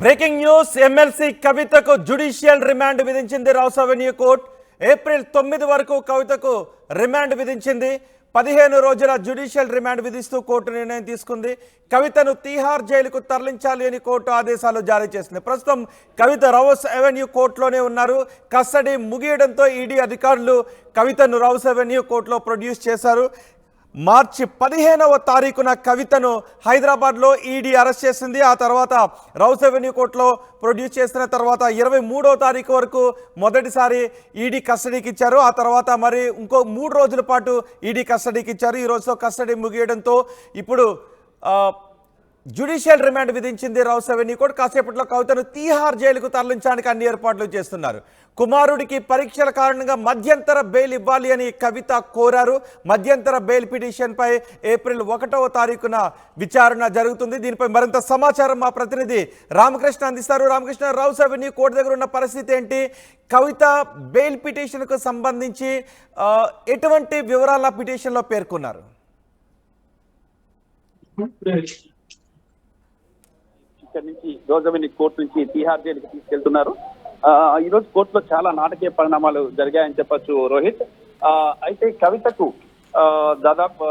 Breaking news MLC కవితకు judicial remand విధించింది rows avenue court. April 9 వరకు కవితకు రిమాండ్ విధించింది. 15 రోజుల జ్యుడిషియల్ రిమాండ్ విధిస్తూ కోర్టు నిర్ణయం తీసుకుంది. కవితను తీహార్ జైలుకు తరలించాలి అని కోర్టు ఆదేశాలు జారీ చేసింది. ప్రస్తుతం కవిత రౌస్ అవెన్యూ కోర్టులోనే ఉన్నారు. కస్టడీ ముగియడంతో ఈడీ అధికారులు కవితను రౌస్ అవెన్యూ కోర్టులో ప్రొడ్యూస్ చేశారు. మార్చి 15వ తారీఖున కవితను హైదరాబాద్లో ఈడీ అరెస్ట్ చేసింది. ఆ తర్వాత రౌస్ అవెన్యూ కోర్టులో ప్రొడ్యూస్ చేసిన తర్వాత 23వ తారీఖు వరకు మొదటిసారి ఈడీ కస్టడీకి ఇచ్చారు. ఆ తర్వాత మరి ఇంకో 3 రోజుల పాటు ఈడీ కస్టడీకి ఇచ్చారు. ఈ రోజుతో కస్టడీ ముగియడంతో ఇప్పుడు జ్యుడిషియల్ రిమాండ్ విధించింది రౌస్ అవెన్యూ కోర్టు. కాసేపట్లో కవితను తీహార్ జైలుకు తరలించడానికి అన్ని ఏర్పాట్లు చేస్తున్నారు. కుమారుడికి పరీక్షల కారణంగా మధ్యంతర బెయిల్ ఇవ్వాలి అని కవిత కోరారు. మధ్యంతర బెయిల్ పిటిషన్పై ఏప్రిల్ 1వ తారీఖున విచారణ జరుగుతుంది. దీనిపై మరింత సమాచారం మా ప్రతినిధి రామకృష్ణ అందిస్తారు. రామకృష్ణ, రౌస్ అవెన్యూ కోర్టు దగ్గర ఉన్న పరిస్థితి ఏంటి? కవిత బెయిల్ పిటిషన్కు సంబంధించి ఎటువంటి వివరాల పిటిషన్లో పేర్కొన్నారు? ఇక్కడ నుంచి రౌస్ అవెన్యూ కోర్టు నుంచి తీహార్ జైలుకి తీసుకెళ్తున్నారు. ఈ రోజు కోర్టులో చాలా నాటకీయ పరిణామాలు జరిగాయని చెప్పొచ్చు రోహిత్. అయితే కవితకు దాదాపు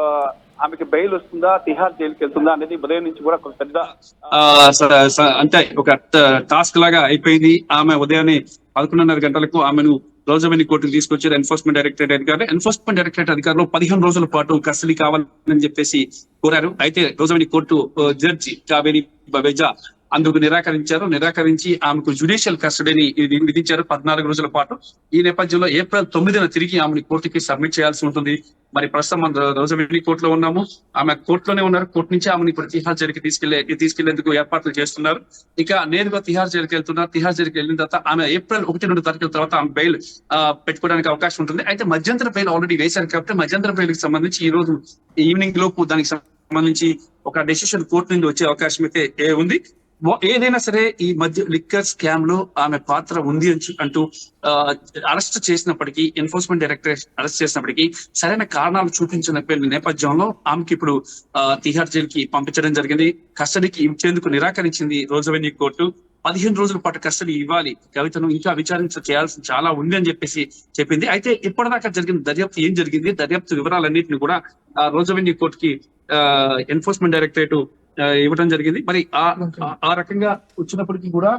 ఆమెకి బెయిల్ వస్తుందా, తిహార్ జైలుకి వెళ్తుందా అనేది ఉదయం నుంచి కూడా ఒక పెద్ద అంటే ఒక టాస్క్ లాగా అయిపోయింది. ఆమె ఉదయాన్నే 11:30 గంటలకు ఆమెను రౌస్ అవెన్యూ కోర్టుకు తీసుకొచ్చారు ఎన్ఫోర్స్మెంట్ డైరెక్టరేట్ అధికారులు. ఎన్ఫోర్స్మెంట్ డైరెక్టరేట్ అధికారులు 15 రోజుల పాటు కస్టడీ కావాలని చెప్పేసి కోరారు. అయితే rows avenue court judge Kaveri Baweja అందుకు నిరాకరించి ఆమెకు జ్యుడిషియల్ కస్టడీని విధించారు 14 రోజుల పాటు. ఈ నేపథ్యంలో ఏప్రిల్ 9న తిరిగి ఆమెను కోర్టుకి సబ్మిట్ చేయాల్సి ఉంటుంది. మరి ప్రస్తుతం మనం రౌస్ అవెన్యూ కోర్టులో ఉన్నాము. ఆమె కోర్టులోనే ఉన్నారు. కోర్టు నుంచి ఆమెను ఇప్పుడు తిహార్ జైలుకి తీసుకెళ్లేందుకు ఏర్పాట్లు చేస్తున్నారు. ఇక నేరుగా తిహార్ జైలుకి వెళ్తున్నారు. తిహార్ జైలుకి వెళ్ళిన తర్వాత ఆమె ఏప్రిల్ 1-2 తారీఖుల తర్వాత ఆమె బెయిల్ పెట్టుకోవడానికి అవకాశం ఉంటుంది. అయితే మధ్యంతర బెయిల్ ఆల్రెడీ వేశారు కాబట్టి మధ్యంతర బెయిల్ కి సంబంధించి ఈ రోజు ఈవినింగ్ లోపు దానికి సంబంధించి ఒక డెసిషన్ కోర్టు నుండి వచ్చే అవకాశం అయితే ఉంది. ఏదైనా సరే ఈ మధ్య లిక్కర్ స్కామ్ లో ఆమె పాత్ర ఉంది అంటూ అరెస్ట్ చేసినప్పటికీ, ఎన్ఫోర్స్మెంట్ డైరెక్టరేట్ అరెస్ట్ చేసినప్పటికీ సరైన కారణాలు చూపించిన నేపథ్యంలో ఆమెకి ఇప్పుడు తిహార్ జైలుకి పంపించడం జరిగింది. కస్టడీకి ఇచ్చేందుకు నిరాకరించింది రౌస్ అవెన్యూ కోర్టు. 15 రోజుల పాటు కస్టడీ ఇవ్వాలి, కవితను ఇంకా చేయాల్సి చాలా ఉంది అని చెప్పేసి చెప్పింది. అయితే ఇప్పటిదాకా జరిగిన దర్యాప్తు ఏం జరిగింది, దర్యాప్తు వివరాలన్నింటినీ కూడా రౌస్ అవెన్యూ కోర్టుకి ఎన్ఫోర్స్మెంట్ డైరెక్టరేట్ ఇవ్వడం జరిగింది. మరి ఆ రకంగా వచ్చినప్పటికీ కూడా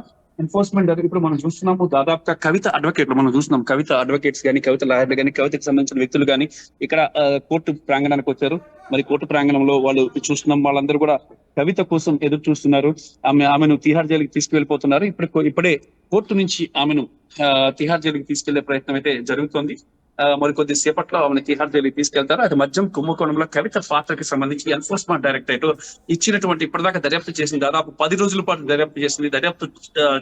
ఎన్ఫోర్స్మెంట్ ఇప్పుడు మనం చూస్తున్నాము, దాదాపుగా కవిత అడ్వకేట్లు మనం చూస్తున్నాం. కవిత అడ్వకేట్స్ కానీ, కవిత లాయర్లు కానీ, కవితకు సంబంధించిన వ్యక్తులు కానీ ఇక్కడ కోర్టు ప్రాంగణానికి వచ్చారు. మరి కోర్టు ప్రాంగణంలో వాళ్ళు చూస్తున్నాం, వాళ్ళందరూ కూడా కవిత కోసం ఎదురు చూస్తున్నారు. ఆమెను తిహార్ జైలుకి తీసుకువెళ్ళిపోతున్నారు. ఇప్పుడే కోర్టు నుంచి ఆమెను తిహార్ జైలుకి తీసుకెళ్లే ప్రయత్నం అయితే జరుగుతోంది. మరి కొద్ది సేపట్లో ఆమెను తిహార్ జైలుకి తీసుకెళ్తారు. అది మద్యం కుంభకోణంలో కవిత పాత్రకి సంబంధించి ఎన్ఫోర్స్మెంట్ డైరెక్టరేట్ ఇచ్చినటువంటి ఇప్పటిదాకా దర్యాప్తు చేసింది. దాదాపు 10 రోజుల పాటు దర్యాప్తు చేసింది. దర్యాప్తు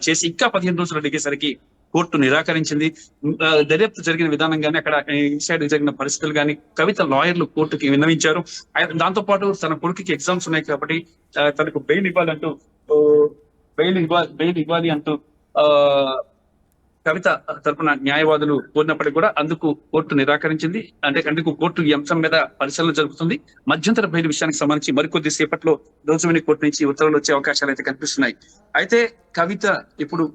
చేసి ఇంకా 15 రోజులు అడిగేసరికి కోర్టు నిరాకరించింది. దర్యాప్తు జరిగిన విధానం కానీ, అక్కడ ఇన్సైడ్ జరిగిన పరిస్థితులు కానీ కవిత లాయర్లు కోర్టుకి విన్నవించారు. దాంతో పాటు తన కొడుకుకి ఎగ్జామ్స్ ఉన్నాయి కాబట్టి తనకు బెయిల్ ఇవ్వాలి అంటూ కవిత తరపున న్యాయవాదులు కోరినప్పటికీ కూడా అందుకు కోర్టు నిరాకరించింది. అందుకు కోర్టు ఈ అంశం మీద పరిశీలన జరుపుతుంది. మధ్యంతర బెయిల్ విషయానికి సంబంధించి మరికొద్ది సేపట్లో రౌస్ అవెన్యూ కోర్టు నుంచి ఉత్తర్వులు వచ్చే అవకాశాలు అయితే కనిపిస్తున్నాయి. అయితే కవిత ఇప్పుడు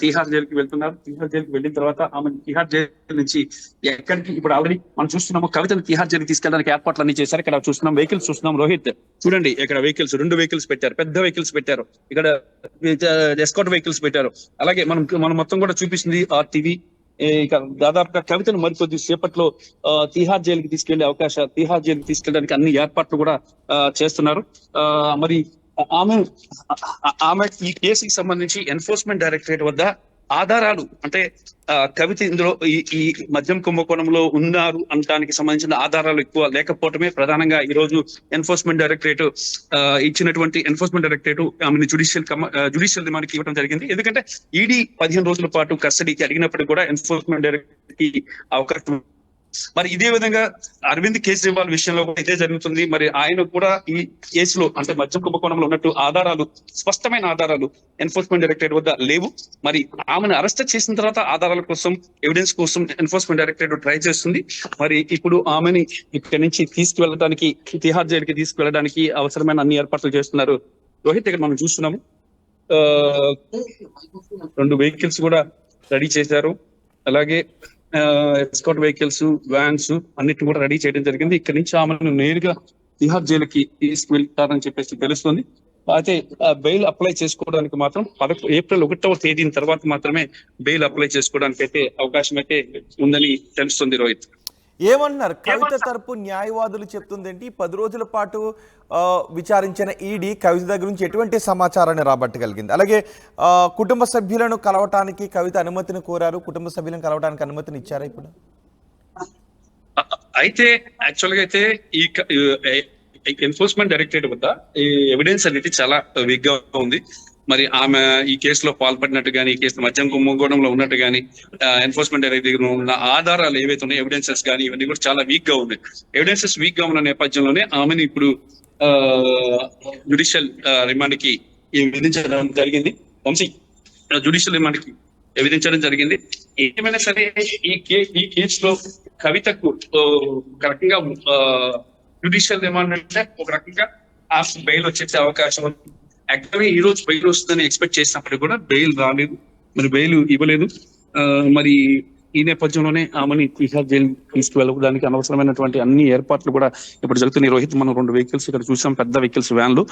తిహార్ జైలుకి వెళ్తున్నారు. తిహార్ జైలుకి వెళ్ళిన తర్వాత ఆమె తిహార్ జైలు నుంచి ఎక్కడికి ఇప్పుడు ఆల్రెడీ మనం చూస్తున్నాము, కవితను తిహార్ జైలుకి తీసుకెళ్ళడానికి ఏర్పాట్లు అన్ని చేశారు. ఇక్కడ చూస్తున్నాం, వెహికల్స్ చూస్తున్నాం రోహిత్. చూడండి, ఇక్కడ వెహికల్స్ 2 వెహికల్స్ పెట్టారు, పెద్ద వెహికల్స్ పెట్టారు. ఇక్కడ ఎస్కార్ట్ వెహికల్స్ పెట్టారు. అలాగే మనం మొత్తం కూడా చూపిస్తుంది ఆర్టీవీ. ఇక దాదాపుగా కవితను మరికొద్ది సేపట్లో తిహార్ జైలుకి తిహార్ జైలుకి తీసుకెళ్ళడానికి అన్ని ఏర్పాట్లు కూడా చేస్తున్నారు. మరి ఆమె ఈ కేసుకి సంబంధించి ఎన్ఫోర్స్మెంట్ డైరెక్టరేట్ వద్ద ఆధారాలు, అంటే కవిత ఇందులో ఈ మద్యం కుంభకోణంలో ఉన్నారు అనడానికి సంబంధించిన ఆధారాలు ఎక్కువ లేకపోవటమే ప్రధానంగా ఈ రోజు ఎన్ఫోర్స్మెంట్ డైరెక్టరేట్ ఆమెను జ్యుడిషియల్ రిమాండ్కి ఇవ్వడం జరిగింది. ఎందుకంటే ఈడీ 15 రోజుల పాటు కస్టడీకి అడిగినప్పటికీ కూడా ఎన్ఫోర్స్మెంట్ డైరెక్టరేట్ కి అవకాశం. మరి ఇదే విధంగా అరవింద్ కేజ్రీవాల్ విషయంలో కూడా ఇదే జరుగుతుంది. మరి ఆయన కూడా ఈ కేసులో, అంటే మద్యం కుంభకోణంలో ఉన్నట్టు స్పష్టమైన ఆధారాలు ఎన్ఫోర్స్మెంట్ డైరెక్టరేట్ వద్ద లేవు. మరి ఆమెను అరెస్ట్ చేసిన తర్వాత ఆధారాల కోసం, ఎవిడెన్స్ కోసం ఎన్ఫోర్స్మెంట్ డైరెక్టరేట్ ట్రై చేస్తుంది. మరి ఇప్పుడు ఆమెని ఇక్కడి నుంచి తిహార్ జైలుకి తీసుకువెళ్ళడానికి అవసరమైన అన్ని ఏర్పాట్లు చేస్తున్నారు రోహిత్. ఇక్కడ మనం చూస్తున్నాము, రెండు వెహికల్స్ కూడా రెడీ చేశారు. అలాగే ఎస్కాట్ వెహికల్స్, వ్యాన్స్ అన్నిటిని కూడా రెడీ చేయడం జరిగింది. ఇక్కడ నుంచి ఆమెను నేరుగా తిహార్ జైలుకి తీసుకువెళ్తారని చెప్పేసి తెలుస్తుంది. అయితే బెయిల్ అప్లై చేసుకోవడానికి మాత్రం ఏప్రిల్ 1వ తేదీన తర్వాత మాత్రమే బెయిల్ అప్లై చేసుకోవడానికి అయితే అవకాశం అయితే ఉందని తెలుస్తుంది. రోహిత్, ఏమంటున్నారు కవిత తరపు న్యాయవాదులు చెప్తుంది ఏంటి? 10 రోజుల పాటు విచారించిన ఈడీ కవిత దగ్గర నుంచి ఎటువంటి సమాచారాన్ని రాబట్టగలిగింది? అలాగే కుటుంబ సభ్యులను కలవటానికి కవిత అనుమతిని కోరారు. కుటుంబ సభ్యులను కలవటానికి అనుమతిని ఇచ్చారా ఇప్పుడు? అయితే యాక్చువల్ గా అయితే ఈ ఎన్ఫోర్స్మెంట్ డైరెక్టరేట్ వద్ద ఈ ఎవిడెన్స్ అనేది చాలా వీక్ గా ఉంది. మరి ఆమె ఈ కేసులో పాల్పడినట్టు కానీ, ఈ కేసులో మద్యం కుంభకోణంలో ఉన్నట్టు కానీ, ఎన్ఫోర్స్మెంట్ డైరెక్టరేట్ ఉన్న ఆధారాలు ఏవైతే ఉన్నాయో, ఎవిడెన్సెస్ కానీ, ఇవన్నీ కూడా చాలా వీక్ గా ఉన్నాయి. ఎవిడెన్సెస్ వీక్ గా ఉన్న నేపథ్యంలోనే ఆమెను ఇప్పుడు జ్యుడిషియల్ రిమాండ్ కి విధించడం జరిగింది. జ్యుడిషియల్ రిమాండ్ కి విధించడం జరిగింది. ఏమైనా సరే ఈ కేసులో కవితకు ఒక రకంగా జ్యుడిషియల్ రిమాండ్ అంటే ఒక రకంగా బెయిల్ వచ్చేసే అవకాశం ఉంది. యాక్చువల్గా ఈ రోజు బెయిల్ వస్తుందని ఎక్స్పెక్ట్ చేసినప్పటికీ కూడా బెయిల్ రాలేదు, మరి బెయిల్ ఇవ్వలేదు. మరి ఈ నేపథ్యంలోనే ఆమెని తిహార్ జైలు తీసుకువెళ్ళడానికి అనవసరమైనటువంటి అన్ని ఏర్పాట్లు కూడా ఇప్పుడు జరుగుతున్నాయి. రోహిత్, మనం 2 వెహికల్స్ ఇక్కడ చూసాం, పెద్ద వెహికల్స్, వ్యాన్లు.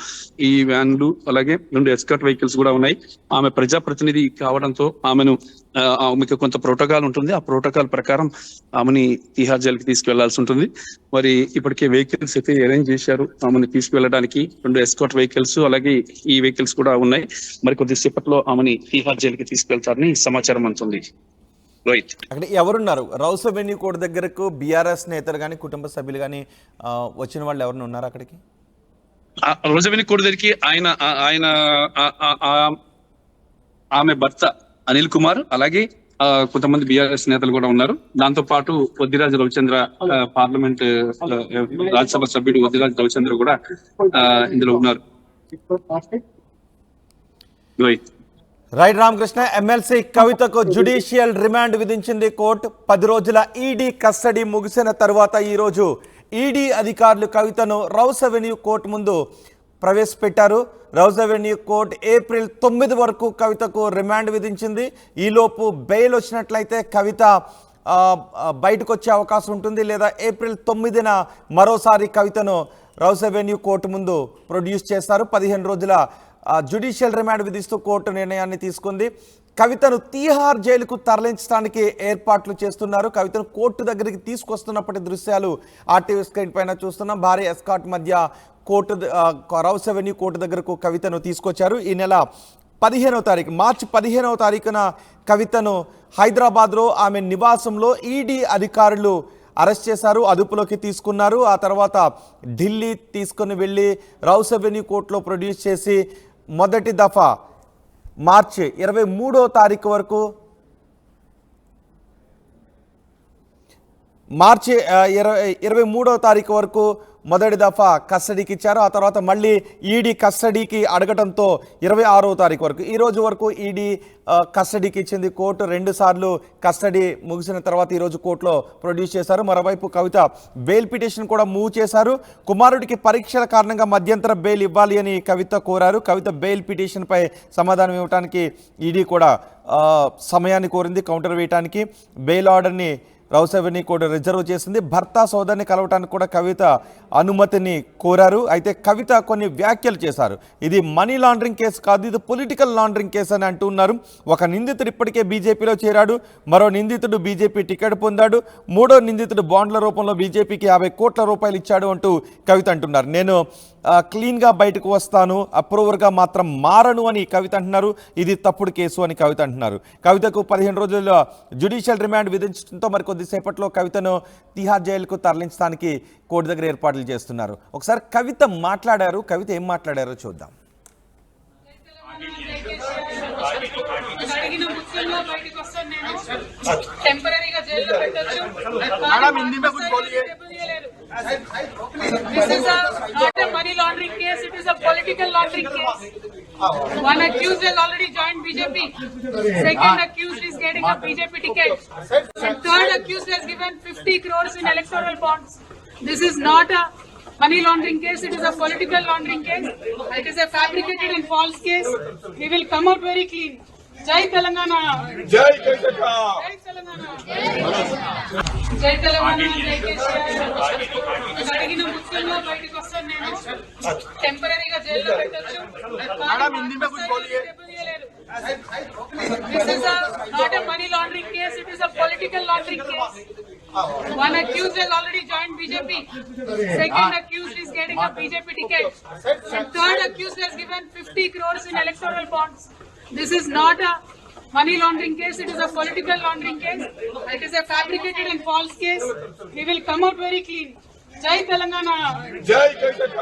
ఈ వ్యాన్లు అలాగే 2 ఎస్కాట్ వెహికల్స్ కూడా ఉన్నాయి. ఆమె ప్రజాప్రతినిధి కావడంతో ఆమెకు కొంత ప్రోటోకాల్ ఉంటుంది. ఆ ప్రోటోకాల్ ప్రకారం ఆమెని తిహార్ జైలుకి తీసుకువెళ్లాల్సి ఉంటుంది. మరి ఇప్పటికే వెహికల్స్ అయితే అరేంజ్ చేశారు ఆమెను తీసుకువెళ్ళడానికి. 2 ఎస్కాట్ వెహికల్స్ అలాగే ఈ వెహికల్స్ కూడా ఉన్నాయి. మరి కొద్దిసేపట్లో ఆమెని తిహార్ జైలుకి తీసుకెళ్తారని సమాచారం అందుతుంది. అక్కడ ఎవరున్నారు? రౌస్ అవెన్యూ కోర్టు దగ్గరకు బీఆర్ఎస్ నేతలు కానీ, కుటుంబ సభ్యులు కానీ వచ్చిన వాళ్ళు ఎవరైనా ఉన్నారు అక్కడికి? రౌస్ అవెన్యూ కోర్టు దగ్గరికి ఆయన ఆమె భర్త అనిల్ కుమార్ అలాగే కొంతమంది బీఆర్ఎస్ నేతలు కూడా ఉన్నారు. దాంతో పాటు వద్దిరాజు రవిచంద్ర, పార్లమెంట్ రాజ్యసభ సభ్యుడు వద్దిరాజు రవిచంద్ర కూడా ఇందులో ఉన్నారు. రైట్ రామకృష్ణ, ఎమ్మెల్సీ కవితకు జ్యుడిషియల్ రిమాండ్ విధించింది కోర్టు. 10 రోజుల ఈడీ కస్టడీ ముగిసిన తరువాత ఈరోజు ఈడీ అధికారులు కవితను రౌస్ అవెన్యూ కోర్టు ముందు ప్రవేశపెట్టారు. రౌస్ అవెన్యూ కోర్టు ఏప్రిల్ 9 వరకు కవితకు రిమాండ్ విధించింది. ఈలోపు బెయిల్ వచ్చినట్లయితే కవిత బయటకు వచ్చే అవకాశం ఉంటుంది, లేదా ఏప్రిల్ 9న మరోసారి కవితను రౌస్ అవెన్యూ కోర్టు ముందు ప్రొడ్యూస్ చేస్తారు. 15 రోజుల జ్యుడిషియల్ రిమాండ్ విధిస్తూ కోర్టు నిర్ణయాన్ని తీసుకుంది. కవితను తీహార్ జైలుకు తరలించడానికి ఏర్పాట్లు చేస్తున్నారు. కవితను కోర్టు దగ్గరికి తీసుకొస్తున్నప్పటి దృశ్యాలు ఆర్టీవీ స్క్రీన్ పైన చూస్తున్నాం. భారీ ఎస్కాట్ మధ్య కోర్టు రౌస్ అవెన్యూ కోర్టు దగ్గరకు కవితను తీసుకొచ్చారు. ఈ నెల 15వ తారీఖు, మార్చి 15వ తారీఖున కవితను హైదరాబాద్లో ఆమె నివాసంలో ఈడీ అధికారులు అరెస్ట్ చేశారు, అదుపులోకి తీసుకున్నారు. ఆ తర్వాత ఢిల్లీ తీసుకుని వెళ్ళి రౌస్ అవెన్యూ కోర్టులో ప్రొడ్యూస్ చేసి మొదటి దఫా మార్చి 23వ తారీఖు వరకు, మార్చి 23వ తారీఖు వరకు మొదటి దఫా కస్టడీకి ఇచ్చారు. ఆ తర్వాత మళ్ళీ ఈడీ కస్టడీకి అడగడంతో 26వ తారీఖు వరకు, ఈ రోజు వరకు ఈడీ కస్టడీకి ఇచ్చింది కోర్టు. 2 సార్లు కస్టడీ ముగిసిన తర్వాత ఈరోజు కోర్టులో ప్రొడ్యూస్ చేశారు. మరోవైపు కవిత బెయిల్ పిటిషన్ కూడా మూవ్ చేశారు. కుమారుడికి పరీక్షల కారణంగా మధ్యంతర బెయిల్ ఇవ్వాలి అని కవిత కోరారు. కవిత బెయిల్ పిటిషన్పై సమాధానం ఇవ్వడానికి ఈడీ కూడా సమయాన్ని కోరింది కౌంటర్ వేయడానికి. బెయిల్ ఆర్డర్ని రౌస్ అవెన్యూ కోర్టు రిజర్వ్ చేసింది. భర్త సోదరిని కలవటానికి కూడా కవిత అనుమతిని కోరారు. అయితే కవిత కొన్ని వ్యాఖ్యలు చేశారు. ఇది మనీ లాండరింగ్ కేసు కాదు, ఇది పొలిటికల్ లాండరింగ్ కేసు అని అంటున్నారు. ఒక నిందితుడు ఇప్పటికే బీజేపీలో చేరాడు, మరో నిందితుడు బీజేపీ టికెట్ పొందాడు, 3వ నిందితుడు బాండ్ల రూపంలో బీజేపీకి 50 కోట్ల రూపాయలు ఇచ్చాడు అంటూ కవిత అంటున్నారు. నేను క్లీన్గా బయటకు వస్తాను, అప్రూవర్గా మాత్రం మారను అని కవిత అంటున్నారు. ఇది తప్పుడు కేసు అని కవిత అంటున్నారు. కవితకు 15 రోజుల జ్యుడిషియల్ రిమాండ్ విధించడంతో మరి కొద్దిసేపట్లో కవితను తిహార్ జైలుకు తరలించడానికి కోర్టు దగ్గర ఏర్పాట్లు చేస్తున్నారు. ఒకసారి కవిత మాట్లాడారు. కవిత ఏం మాట్లాడారో చూద్దాం. This is not a money laundering case, it is a political laundering case. One accused has already joined BJP. Second accused is getting a BJP ticket. And third accused has given 50 crores in electoral bonds. This is not a money laundering case. It is a political laundering case. It is a fabricated and false case. We will come out very clean. Jai Telangana. జై కవితక్క Jai Telangana. Jai Telangana. Jai KCR. అడిగిన ముఖ్యంగా బయటకు వస్తాను నేను. టెంపరీగా జైల్లో పెట్టొచ్చు. This is not a money laundering case. It is a political laundering case. One accused has already joined BJP. Second accused is getting a BJP ticket. And third accused has given 50 crores in electoral bonds. This is not a money laundering case. It is a political laundering case. It is a fabricated and false case. We will come out very clean. Jai Telangana. జై కవితక్క